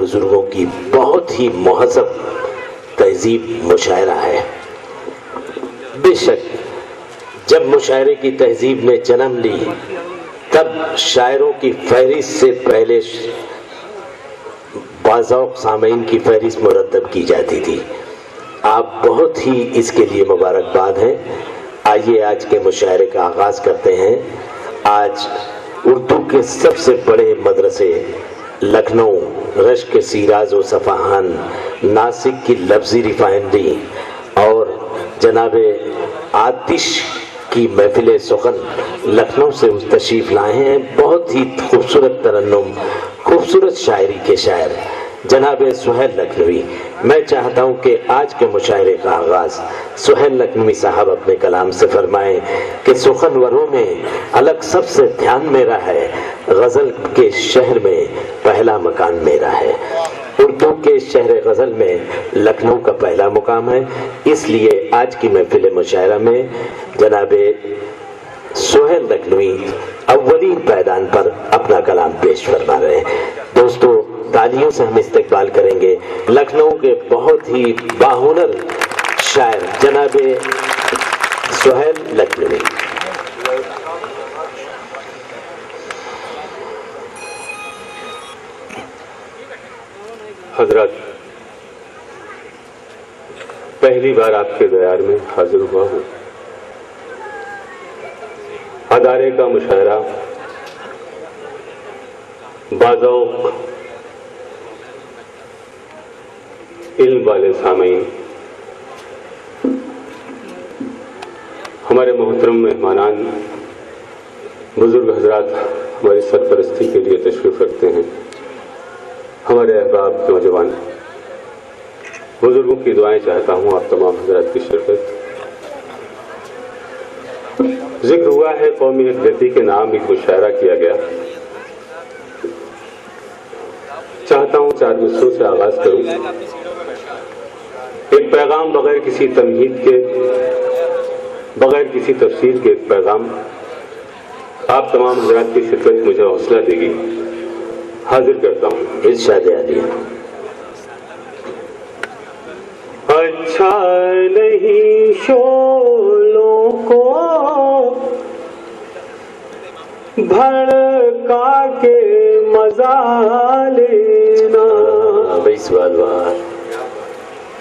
بزرگوں کی بہت ہی مہذب تہذیب مشاعرہ ہے۔ بے شک جب مشاعرے کی تہذیب نے جنم لی تب شاعروں کی فہرست سے پہلے باذوق سامعین کی فہرست مرتب کی جاتی تھی۔ آپ بہت ہی اس کے لیے مبارکباد ہیں۔ آئیے آج کے مشاعرے کا آغاز کرتے ہیں۔ آج اردو کے سب سے بڑے مدرسے لکھنؤ، رشک سیراز و صفحان، ناسک کی لفظی ریفائنری اور جناب آتش کی محفل سخن لکھنؤ سے تشریف لائے ہیں۔ بہت ہی خوبصورت ترنم، خوبصورت شاعری کے شاعر جناب سہیل لکھنوی۔ میں چاہتا ہوں کہ آج کے مشاعرے کا آغاز سہیل لکھنوی صاحب اپنے کلام سے فرمائیں کہ سخنوروں میں الگ سب سے دھیان میرا ہے، غزل کے شہر میں پہلا مکان میرا ہے۔ اردو کے شہر غزل میں لکھنؤ کا پہلا مقام ہے، اس لیے آج کی محفل مشاعرہ میں جناب سہیل لکھنوی اولین پائدان پر اپنا کلام پیش فرما رہے ہیں۔ دوستو تالیوں سے ہم استقبال کریں گے لکھنؤ کے بہت ہی باہنر شاعر جناب سہیل لکھنوی۔ حضرات، پہلی بار آپ کے دیار میں حاضر ہوا ہوں۔ ادارے کا مشاعرہ باذوق علم والے سامعین، ہمارے محترم مہمانان، بزرگ حضرات ہماری سرپرستی کے لیے تشریف رکھتے ہیں، ہمارے احباب نوجوان، بزرگوں کی دعائیں چاہتا ہوں آپ تمام حضرات کی شرکت۔ ذکر ہوا ہے قومی یکجہتی کے نام ایک مشاعرہ کیا گیا، چاہتا ہوں 4 مصروں سے آغاز کروں۔ ایک پیغام بغیر کسی تمہید کے، بغیر کسی تفصیل کے، ایک پیغام آپ تمام حضرات کی شرکت مجھے حوصلہ دے گی، حاضر کرتا ہوں۔ ارشاد عالیہ۔ اچھا نہیں شعلوں کو بھڑکا کے مزہ لینا،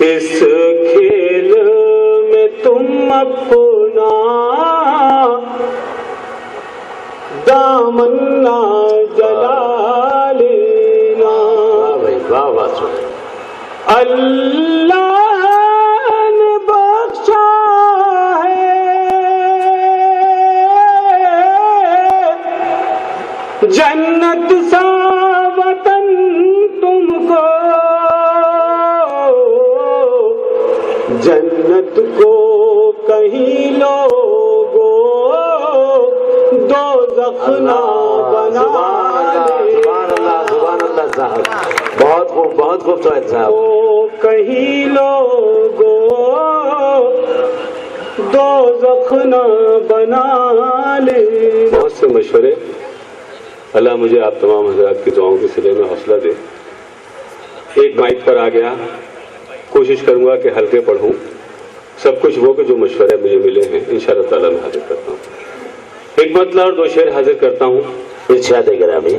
اس کھیل میں تم اپنا دامن نہ جلا لینا۔ اللہ نے بخشا ہے جنت سا وطن تم کو، جنت کو کہیں لوگو دوزخ نہ بنا بہت خوب، بہت خوب سہیل صاحب۔ کہیں لوگو دوزخ نہ بنا لے۔ بہت سے مشورے، اللہ مجھے آپ تمام حضرات کی دعاؤں کے صلے میں حوصلہ دے۔ ایک مائک پر آ گیا، کوشش کروں گا کہ ہلکے پڑھوں سب کچھ وہ کہ جو مشورے مجھے ملے ہیں، انشاءاللہ تعالیٰ میں حاضر کرتا ہوں۔ ایک مطلع اور 2 شعر حاضر کرتا ہوں۔ ارشاد گرامی۔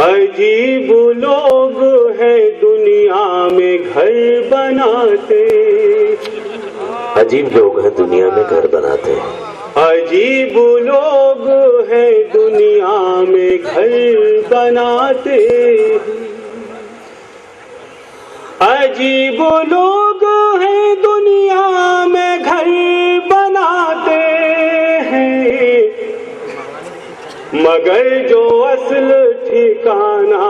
عجیب لوگ ہیں دنیا میں گھر بناتے، عجیب لوگ ہیں دنیا میں گھر بناتے ہیں، عجیب لوگ ہیں دنیا میں گھر بناتے، عجیب لوگ ہیں دنیا میں گھر بناتے ہیں، مگر جو اصل ٹھکانہ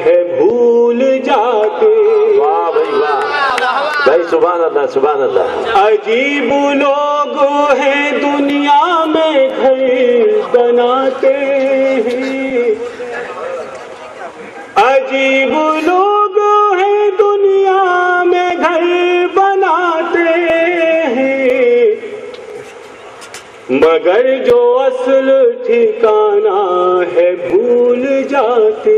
ہے بھول جاتے۔ واہ بھائی واہ بھائی، سبحان اللہ سبحان اللہ۔ عجیب لوگ ہیں دنیا میں گھر بناتے ہیں، عجیب لوگ ہیں دنیا میں گھر بناتے ہیں، مگر جو اصل ٹھکانہ ہے بھول جاتے۔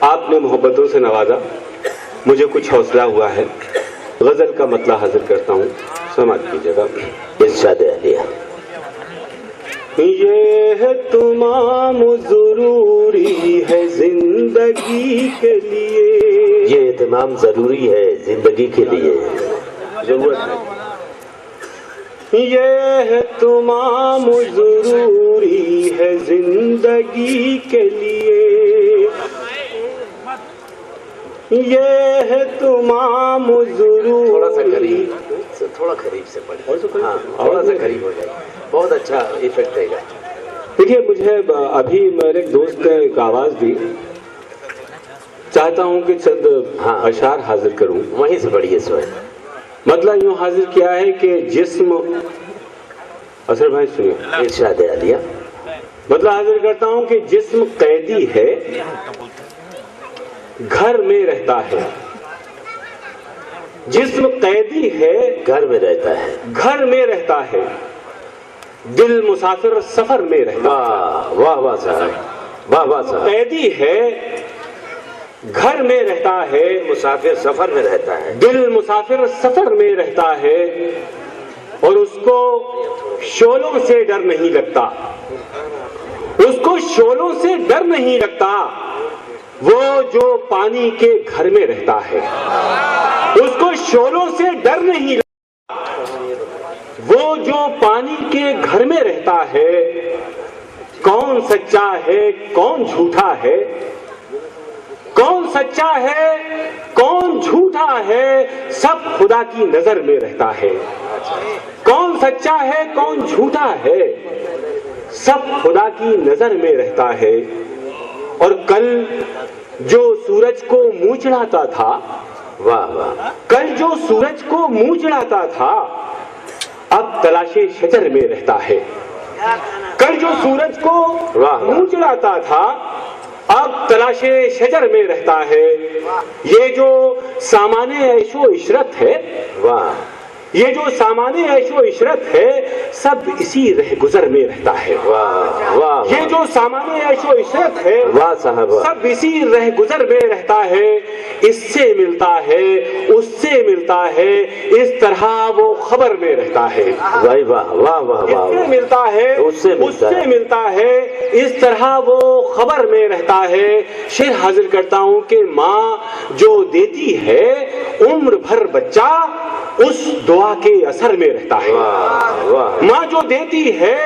آپ نے محبتوں سے نوازا، مجھے کچھ حوصلہ ہوا ہے، غزل کا مطلع حاضر کرتا ہوں، سماعت کیجیے گا۔ ارشاد عالیہ۔ یہ ہے تمام ضروری ہے زندگی کے لیے، یہ اہتمام ضروری ہے زندگی کے لیے، ضرورت ہے۔ یہ ہے تمام ضروری ہے زندگی کے لیے، یہ ہے تمام ضروری۔ تھوڑا قریب سے پڑھیں، ہاں تھوڑا سا قریب ہو جائے، بہت اچھا ایفیکٹ دے گا۔ دیکھیے مجھے ابھی میرے ایک دوست نے ایک آواز دی، چاہتا ہوں کہ چند اشعار حاضر کروں۔ وہیں سے پڑھیے سوہیل۔ مطلب یوں حاضر کیا ہے کہ جسم، اصل بھائی سنیے، ارشاد عالیہ۔ مطلب حاضر کرتا ہوں کہ جسم قیدی ہے، گھر میں رہتا ہے۔ جسم قیدی ہے، گھر میں رہتا ہے، گھر میں رہتا ہے، دل مسافر سفر میں رہتا ہے۔ واہ واہ واہ صاحب، واہ واہ صاحب۔ قیدی ہے، گھر میں رہتا ہے، مسافر سفر میں رہتا ہے، دل مسافر سفر میں رہتا ہے، اور اس کو شعلوں سے ڈر نہیں لگتا، اس کو شعلوں سے ڈر نہیں لگتا، وہ جو پانی کے گھر میں رہتا ہے، اس کو شعلوں سے ڈر نہیں لگتا، وہ جو پانی کے گھر میں رہتا ہے۔ کون سچا ہے کون جھوٹا ہے، کون سچا ہے کون جھوٹا ہے، سب خدا کی نظر میں رہتا ہے۔ کون سچا ہے کون جھوٹا ہے، سب خدا کی نظر میں رہتا ہے۔ اور کل جو سورج کو منہ چڑھاتا تھا، واہ واہ، کل جو سورج کو منہ چڑھاتا تھا، اب تلاش شجر میں رہتا ہے۔ کل جو سورج کو منہ چڑھاتا تھا، اب تلاش شجر میں رہتا ہے۔ یہ جو سامان عیش و عشرت ہے، واہ، یہ جو سامان عیش و عشرت ہے، سب اسی رہ گزر میں رہتا ہے۔ واہ واہ، یہ جو سامان عیش و عشرت ہے، واہ صاحب، سب اسی رہ گزر میں رہتا ہے۔ اس سے ملتا ہے اس سے ملتا ہے، اس طرح وہ خبر میں رہتا ہے۔ واہ واہ واہ واہ اس سے واہ، ملتا ہے اس سے ملتا ہے، اس طرح وہ خبر میں رہتا ہے۔ شعر حاضر کرتا ہوں کہ ماں جو دیتی ہے عمر بھر بچہ، اس دعا کے اثر میں رہتا ہے۔ واہ واہ، ماں جو دیتی ہے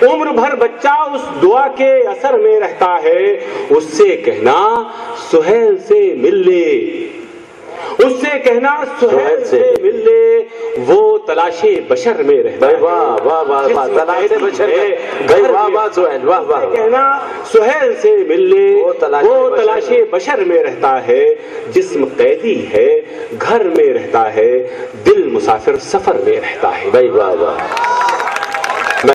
عمر بھر بچہ، اس دعا کے اثر میں رہتا ہے۔ اس سے کہنا سہیل سے مل لے، اس سے کہنا سہیل سے مل لے، وہ تلاش بشر میں رہتا ہے۔ واہ واہ واہ واہ، تلاش بشر میں، واہ واہ سہیل، واہ واہ، کہنا سہیل سے مل لے، وہ تلاش بشر میں رہتا ہے۔ جسم قیدی ہے، گھر میں رہتا ہے، دل مسافر سفر میں رہتا ہے۔ واہ واہ واہ۔